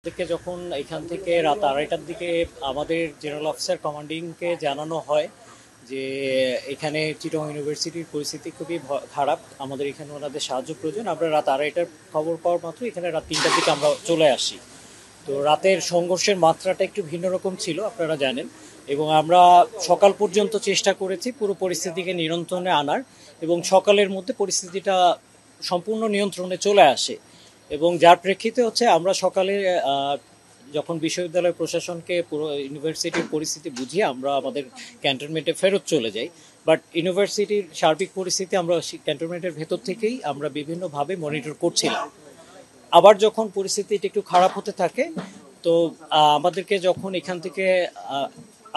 থেকে যখন এখান থেকে রাত 2:30টার দিকে আমাদের জেনারেল অফিসার কমান্ডিংকে জানানো হয় যে এখানে চিটং ইউনিভার্সিটির পরিস্থিতি খুবই খারাপ, আমাদের এখানে ওনাদের সাহায্য প্রয়োজন। আমরা রাত 2:30টার খবর পাওয়ার মাত্র এখানে রাত 3টার দিকে আমরা চলে আসি। তো রাতের সংঘর্ষের মাত্রাটা একটু ভিন্ন রকম ছিল, আপনারা জানেন, এবং আমরা সকাল পর্যন্ত চেষ্টা করেছি পুরো পরিস্থিতিকে নিয়ন্ত্রণে আনার, এবং সকালের মধ্যে পরিস্থিতিটা সম্পূর্ণ নিয়ন্ত্রণে চলে আসে। এবং যার প্রেক্ষিতে হচ্ছে আমরা সকালে যখন বিশ্ববিদ্যালয় প্রশাসনকে পুরো ইউনিভার্সিটির পরিস্থিতি বুঝিয়ে আমরা আমাদের ক্যান্টনমেন্টে ফেরত চলে যাই। বাট ইউনিভার্সিটির সার্বিক পরিস্থিতি আমরা ক্যান্টনমেন্টের ভেতর থেকেই আমরা বিভিন্নভাবে মনিটর করছিলাম। আবার যখন পরিস্থিতিটা একটু খারাপ হতে থাকে, তো আমাদেরকে যখন এখান থেকে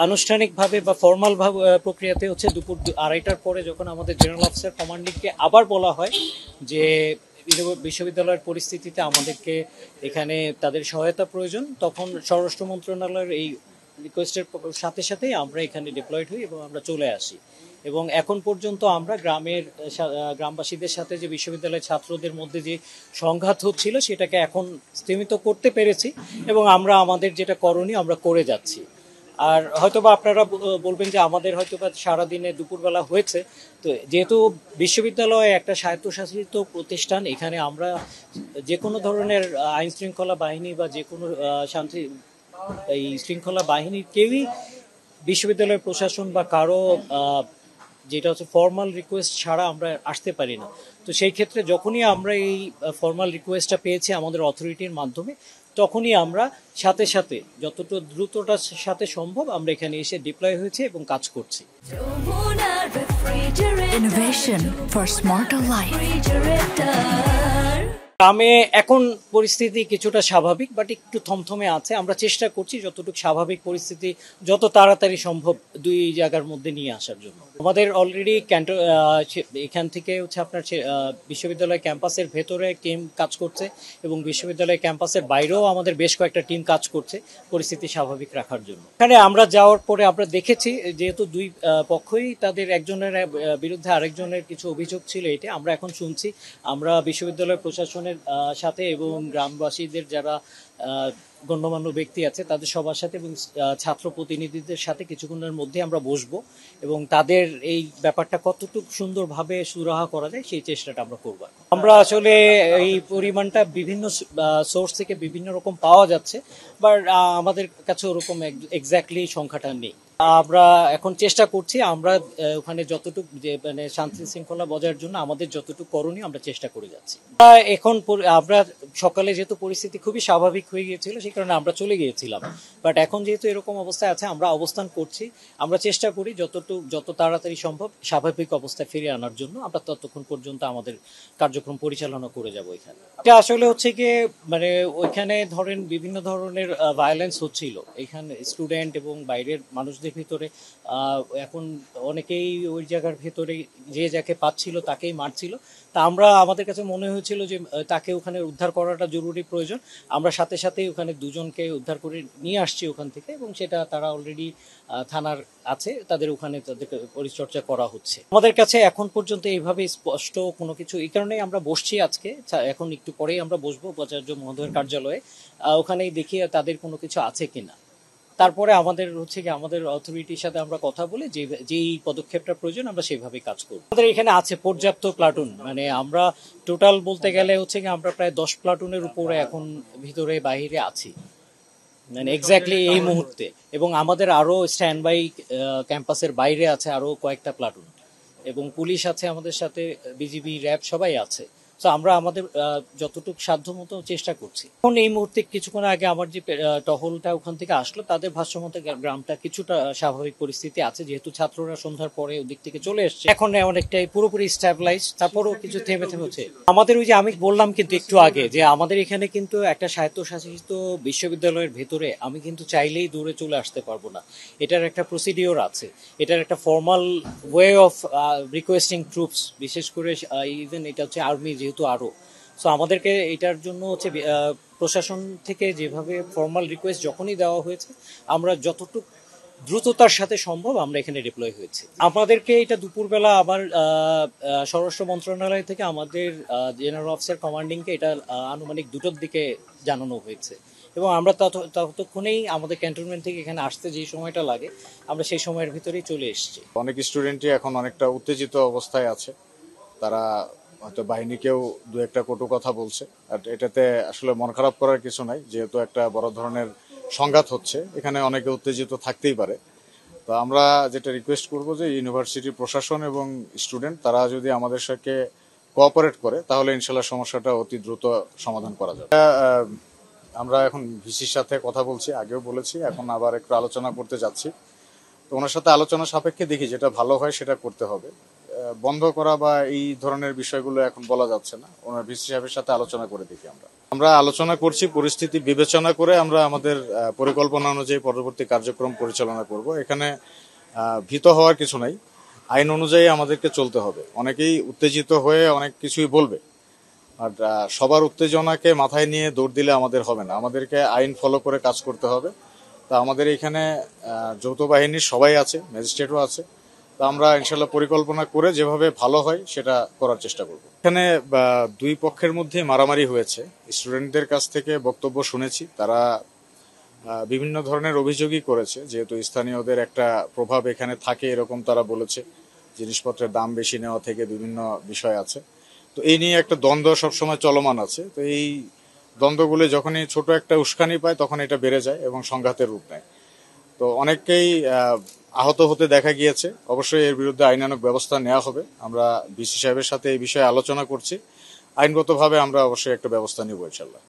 আনুষ্ঠানিকভাবে বা ফর্মাল ভাবে প্রক্রিয়াতে হচ্ছে দুপুর 2:30টার পরে যখন আমাদের জেনারেল অফিসার কমান্ডিংকে আবার বলা হয় যে বিশ্ববিদ্যালয়ের পরিস্থিতিতে আমাদেরকে এখানে তাদের সহায়তা প্রয়োজন, তখন স্বরাষ্ট্র মন্ত্রণালয়ের এই রিকোয়েস্টের সাথে সাথেই আমরা এখানে ডিপ্লয়েড হই এবং আমরা চলে আসি। এবং এখন পর্যন্ত আমরা গ্রামবাসীদের সাথে যে বিশ্ববিদ্যালয়ের ছাত্রদের মধ্যে যে সংঘাত হচ্ছিল সেটাকে এখন স্তীমিত করতে পেরেছি, এবং আমরা আমাদের যেটা করণীয় আমরা করে যাচ্ছি। আর হয়তোবা আপনারা বলবেন যে আমাদের হয়তোবা সারাদিনে দুপুরবেলা হয়েছে, তো যেহেতু বিশ্ববিদ্যালয় একটা স্বায়ত্তশাসিত প্রতিষ্ঠান, এখানে আমরা যে কোনো ধরনের আইন শৃঙ্খলা বাহিনী বা যে কোনো শান্তি এই শৃঙ্খলা বাহিনীর কেউই বিশ্ববিদ্যালয়ের প্রশাসন বা কারো যেটা হচ্ছে ফর্মাল রিকোয়েস্ট ছাড়া আমরা আসতে পারি না। তো সেই ক্ষেত্রে যখনই আমরা এই ফর্মাল রিকোয়েস্টটা পেয়েছি আমাদের অথরিটির মাধ্যমে, তখনই আমরা সাথে সাথে যতটা দ্রুততার সাথে সম্ভব আমরা এখানে এসে ডিপ্লয় হয়েছে এবং কাজ করছি। Innovation for smarter life. গ্রামে এখন পরিস্থিতি কিছুটা স্বাভাবিক, বাট একটু থমথমে আছে। আমরা চেষ্টা করছি যতটুকু স্বাভাবিক পরিস্থিতি যত তাড়াতাড়ি সম্ভব দুই জায়গার মধ্যে নিয়ে আসার জন্য। আমাদের অলরেডি এখান থেকে হচ্ছে আপনার বিশ্ববিদ্যালয় ক্যাম্পাসের ভেতরে টিম কাজ করছে, এবং বিশ্ববিদ্যালয় ক্যাম্পাসের বাইরেও আমাদের বেশ কয়েকটা টিম কাজ করছে পরিস্থিতি স্বাভাবিক রাখার জন্য। এখানে আমরা যাওয়ার পরে আমরা দেখেছি যেহেতু দুই পক্ষই তাদের একজনের বিরুদ্ধে আরেকজনের কিছু অভিযোগ ছিল, এটা আমরা এখন শুনছি। আমরা বিশ্ববিদ্যালয় প্রশাসনের সাথে এবং গ্রামবাসীদের যারা গণ্যমান্য ব্যক্তি আছে তাদের সবার সাথে এবং ছাত্র প্রতিনিধিদের সাথে কিছুক্ষণের মধ্যে আমরা বসবো, এবং তাদের এই ব্যাপারটা কতটুকু সুন্দরভাবে সুরাহা করা যায় সেই চেষ্টাটা আমরা করব। আমরা আসলে এই পরিমাণটা বিভিন্ন সোর্স থেকে বিভিন্ন রকম পাওয়া যাচ্ছে, বাট আমাদের কাছে ওরকম এক্স্যাক্টলি সংখ্যাটা নেই। আমরা এখন চেষ্টা করছি, আমরা ওখানে যতটুকু যে মানে শান্তি শৃঙ্খলা বজায়ের জন্য আমাদের যতটুকু করণীয় আমরা চেষ্টা করে যাচ্ছি। এখন আমরা সকালে যেহেতু পরিস্থিতি খুবই স্বাভাবিক হয়ে গিয়েছিল সেই কারণে আমরা চলে গিয়েছিলাম, বাট এখন যেহেতু এরকম অবস্থায় আছে আমরা অবস্থান করছি। আমরা চেষ্টা করি যত তাড়াতাড়ি সম্ভব স্বাভাবিক অবস্থায় ফিরিয়ে আনার জন্য। আমরা ততক্ষণ পর্যন্ত আমাদের কার্যক্রম পরিচালনা করে যাব। এখানে এটা আসলে হচ্ছে গিয়ে মানে ওইখানে ধরেন বিভিন্ন ধরনের ভায়োলেন্স হচ্ছিল এখানে স্টুডেন্ট এবং বাইরের মানুষদের ভিতরে। এখন অনেকেই ওই জায়গার ভেতরে যে যাকে পাচ্ছিল তাকেই মারছিল। তা আমাদের কাছে মনে হয়েছিল যে তাকে ওখানে উদ্ধার করাটা জরুরি প্রয়োজন। আমরা সাথে সাথেই ওখানে দুজনকে উদ্ধার করে নিয়ে আসছি ওখান থেকে, এবং সেটা তারা অলরেডি থানার আছে, তাদের ওখানে তাদেরকে পরিচর্যা করা হচ্ছে। আমাদের কাছে এখন পর্যন্ত এইভাবে স্পষ্ট কোনো কিছু, এই কারণেই আমরা বসছি আজকে। এখন একটু পরেই আমরা বসবো উপাচার্য মহোদয়ের কার্যালয়ে, ওখানেই দেখি তাদের কোনো কিছু আছে কিনা। তারপরে আমাদের হচ্ছে কি আমাদের অথরিটির সাথে আমরা কথা বলে যেই পদক্ষেপটা প্রয়োজন আমরা সেভাবে কাজ করব। আমাদের এখানে আছে পর্যাপ্ত প্লাটুন, মানে আমরা টোটাল বলতে গেলে হচ্ছে কি আমরা প্রায় 10 প্লাটুনের উপরে এখন ভিতরে বাইরে আছি, মানে এক্স্যাক্টলি এই মুহূর্তে। এবং আমাদের আরো স্ট্যান্ড বাই ক্যাম্পাসের বাইরে আছে আরো কয়েকটা প্লাটুন, এবং পুলিশ আছে আমাদের সাথে, বিজিবি, র্যাব সবাই আছে। তো আমরা আমাদের যতটুকু সাধ্য মতো চেষ্টা করছি। এখন এই মুহূর্তে কিছুক্ষণ আগে আমার যে টহলটা ওখান থেকে আসলো, তাদের ভাষ্য মতে গ্রামটা কিছুটা স্বাভাবিক পরিস্থিতি আছে, যেহেতু ছাত্ররা সন্ধ্যার পরে ওদিক থেকে চলে এসছে। এখন অনেকটাই পুরোপুরি স্ট্যাবিলাইজ, তারপরও কিছু থেমে থেমে হচ্ছে। আমাদের ওই যে আমি বললাম কিন্তু একটু আগে যে আমাদের এখানে কিন্তু একটা স্বায়ত্তশাসিত বিশ্ববিদ্যালয়ের ভেতরে আমি কিন্তু চাইলেই দূরে চলে আসতে পারবো না। এটার একটা প্রসিডিওর আছে, এটার একটা formal way of requesting troops, বিশেষ করে ইভেন এটা হচ্ছে আর্মি যেহেতু আরো। সো আমাদেরকে এটার জন্য হচ্ছে প্রশাসন থেকে যেভাবে ফর্মাল রিকোয়েস্ট যখনই দেওয়া হয়েছে আমরা যতটুকু দ্রুততার সাথে সম্ভব আমরা এখানে ডিপ্লয় হয়েছি। আমাদেরকে এটা দুপুরবেলা আবার স্বরাষ্ট্র মন্ত্রণালয় থেকে আমাদের জেনারেল অফিসার কমান্ডিংকে এটা আনুমানিক 2টোর দিকে জানানো হয়েছে, এবং আমরা ততক্ষণেই আমাদের ক্যান্টনমেন্ট থেকে এখানে আসতে যে সময়টা লাগে আমরা সেই সময়ের ভিতরেই চলে এসেছি। অনেক স্টুডেন্টই এখন অনেকটা উত্তেজিত অবস্থায় আছে, তারা হয়তো বাহিনীকেও দু একটা কটু কথা বলছে। আর এটাতে আসলে মন খারাপ করার কিছু নাই, যেহেতু একটা বড় ধরনের সংঘাত হচ্ছে, এখানে অনেকে উত্তেজিত থাকতেই পারে। তো আমরা যেটা রিকোয়েস্ট করব যে ইউনিভার্সিটি প্রশাসন এবং স্টুডেন্ট তারা যদি আমাদের সাথে কোঅপারেট করে তাহলে ইনশাল্লাহ সমস্যাটা অতি দ্রুত সমাধান করা যাবে। আমরা এখন ভিসির সাথে কথা বলছি, আগেও বলেছি, এখন আবার একটু আলোচনা করতে যাচ্ছি। তো ওনার সাথে আলোচনা সাপেক্ষে দেখি যেটা ভালো হয় সেটা করতে হবে। বন্ধ করা বা এই ধরনের বিষয়গুলো এখন বলা যাচ্ছে না, ওনার ভিসি সাহেবের সাথে আলোচনা করে দেখি। আমরা আলোচনা করছি, পরিস্থিতি বিবেচনা করে আমরা আমাদের পরিকল্পনা অনুযায়ী পরবর্তী কার্যক্রম পরিচালনা করব। এখানে ভীত হওয়ার কিছু নাই, আইন অনুযায়ী আমাদেরকে চলতে হবে। অনেকেই উত্তেজিত হয়ে অনেক কিছুই বলবে, আর সবার উত্তেজনাকে মাথায় নিয়ে দৌড় দিলে আমাদের হবে না, আমাদেরকে আইন ফলো করে কাজ করতে হবে। তা আমাদের এখানে যৌথ বাহিনীর সবাই আছে, ম্যাজিস্ট্রেটও আছে। তা আমরা ইনশাল্লাহ পরিকল্পনা করে যেভাবে ভালো হয় সেটা করার চেষ্টা করব। এখানে দুই পক্ষের মধ্যে মারামারি হয়েছে, স্টুডেন্টদের কাছ থেকে বক্তব্য শুনেছি, তারা বিভিন্ন ধরনের অভিযোগই করেছে, যেহেতু স্থানীয়দের একটা প্রভাব এখানে থাকে এরকম তারা বলেছে। জিনিসপত্রের দাম বেশি নেওয়া থেকে বিভিন্ন বিষয় আছে। তো এই নিয়ে একটা দ্বন্দ্ব সবসময় চলমান আছে। তো এই দ্বন্দ্বগুলো যখনই ছোট একটা উস্কানি পায় তখন এটা বেড়ে যায় এবং সংঘাতের রূপ নেয়। তো অনেককেই আহত হতে দেখা গিয়েছে। অবশ্যই এর বিরুদ্ধে আইনানুগ ব্যবস্থা নেওয়া হবে। আমরা ভিসি সাহেবের সাথে এই বিষয়ে আলোচনা করছি, আইনগতভাবে আমরা অবশ্যই একটা ব্যবস্থা নিব ইনশাল্লাহ।